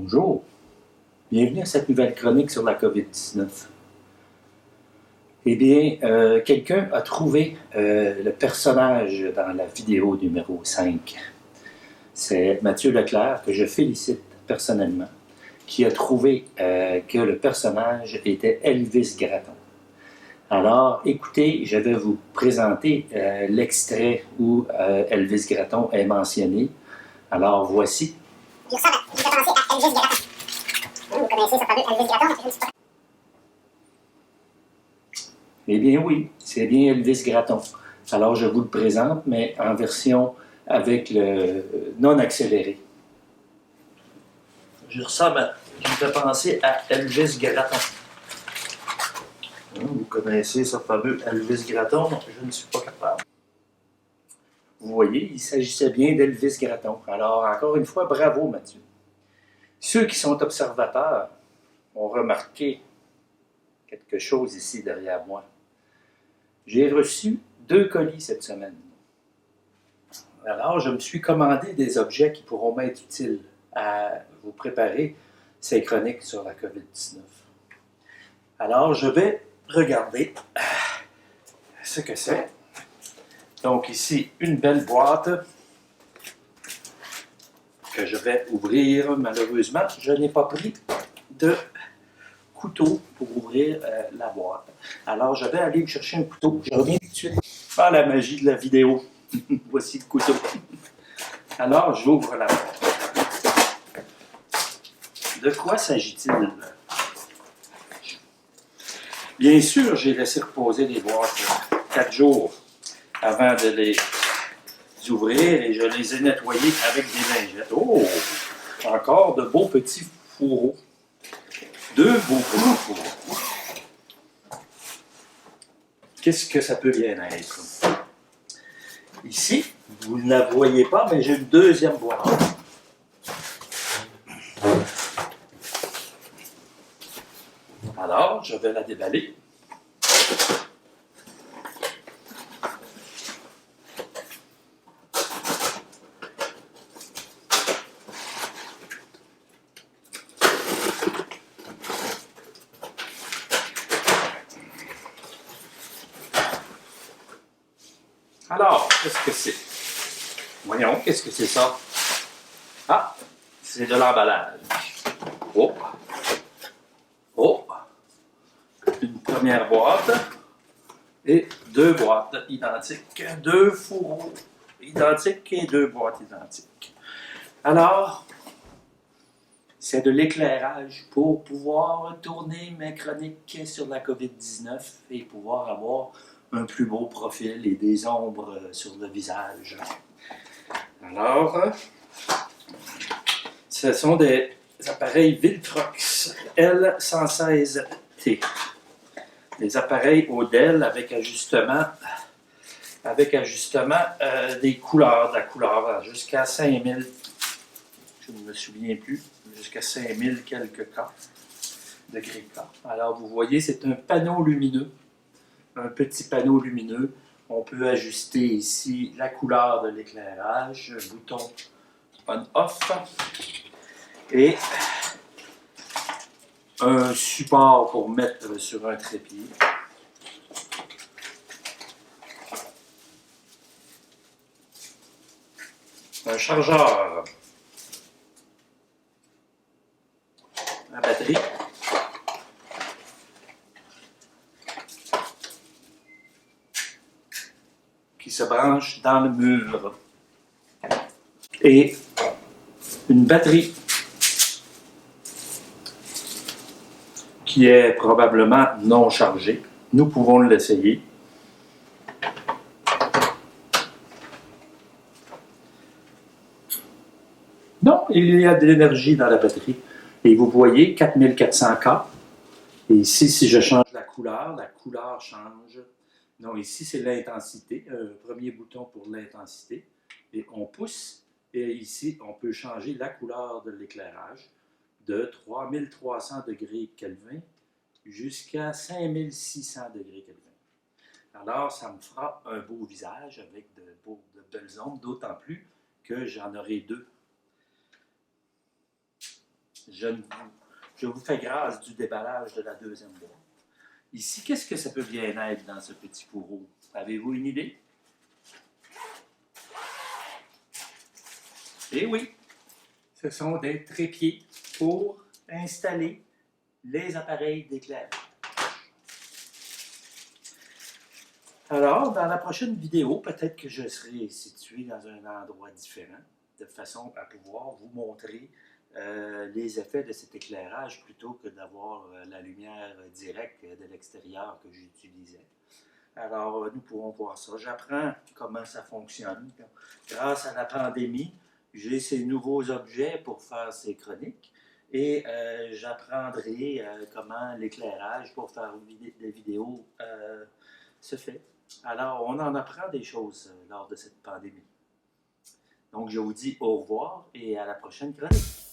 Bonjour, bienvenue à cette nouvelle chronique sur la COVID-19. Eh bien, quelqu'un a trouvé le personnage dans la vidéo numéro 5. C'est Mathieu Leclerc, que je félicite personnellement, qui a trouvé que le personnage était Elvis Gratton. Alors, écoutez, je vais vous présenter l'extrait où Elvis Gratton est mentionné. Alors, voici. Il ressemble à Elvis Gratton. Vous connaissez ce fameux Elvis Gratton? Eh bien oui, c'est bien Elvis Gratton. Alors je vous le présente, mais en version avec le non accéléré. Je me fait penser à Elvis Gratton. Vous connaissez ce fameux Elvis Gratton? Je ne suis pas capable. Vous voyez, il s'agissait bien d'Elvis Gratton. Alors encore une fois, bravo Mathieu. Ceux qui sont observateurs ont remarqué quelque chose ici derrière moi. J'ai reçu 2 colis cette semaine. Alors, je me suis commandé des objets qui pourront m'être utiles à vous préparer ces chroniques sur la COVID-19. Alors, je vais regarder ce que c'est. Donc, ici, une belle boîte que je vais ouvrir. Malheureusement, je n'ai pas pris de couteau pour ouvrir la boîte. Alors, je vais aller chercher un couteau. Je reviens tout de suite. Ah, la magie de la vidéo. Voici le couteau. Alors, j'ouvre la boîte. De quoi s'agit-il? Bien sûr, j'ai laissé reposer les boîtes 4 jours avant de les ouvrir et je les ai nettoyées avec des lingettes. Oh! Encore de beaux petits fourreaux. 2 beaux petits fourreaux. Qu'est-ce que ça peut bien être? Ici, vous ne la voyez pas, mais j'ai une deuxième boîte. Alors, je vais la déballer. Alors, qu'est-ce que c'est? Voyons, qu'est-ce que c'est ça? Ah, c'est de l'emballage. Oh! Oh! Une première boîte et 2 boîtes identiques. 2 fourreaux identiques et 2 boîtes identiques. Alors, c'est de l'éclairage pour pouvoir tourner mes chroniques sur la COVID-19 et pouvoir avoir un plus beau profil et des ombres sur le visage. Alors, ce sont des appareils Viltrox L116T. Des appareils Odell avec ajustement des couleurs, de la couleur jusqu'à 5000, je ne me souviens plus, jusqu'à 5000 quelques cas, degrés K. Alors vous voyez, c'est un panneau lumineux, un petit panneau lumineux. On peut ajuster ici la couleur de l'éclairage, bouton on-off et un support pour mettre sur un trépied. Un chargeur, la batterie, qui se branche dans le mur, et une batterie qui est probablement non chargée. Nous pouvons l'essayer. Non, il y a de l'énergie dans la batterie. Et vous voyez 4400K. Et ici, si je change la couleur change. Non, ici, c'est l'intensité. Premier bouton pour l'intensité. Et on pousse. Et ici, on peut changer la couleur de l'éclairage de 3300 degrés Kelvin jusqu'à 5600 degrés Kelvin. Alors, ça me fera un beau visage avec de belles ombres, d'autant plus que j'en aurai 2. je vous fais grâce du déballage de la deuxième boîte. Ici, qu'est-ce que ça peut bien être dans ce petit fourreau? Avez-vous une idée? Eh oui, ce sont des trépieds pour installer les appareils d'éclairage. Alors, dans la prochaine vidéo, peut-être que je serai situé dans un endroit différent, de façon à pouvoir vous montrer les effets de cet éclairage plutôt que d'avoir la lumière directe de l'extérieur que j'utilisais. Alors, nous pourrons voir ça. J'apprends comment ça fonctionne. Grâce à la pandémie, j'ai ces nouveaux objets pour faire ces chroniques et j'apprendrai comment l'éclairage pour faire des vidéos se fait. Alors, on en apprend des choses lors de cette pandémie. Donc, je vous dis au revoir et à la prochaine chronique.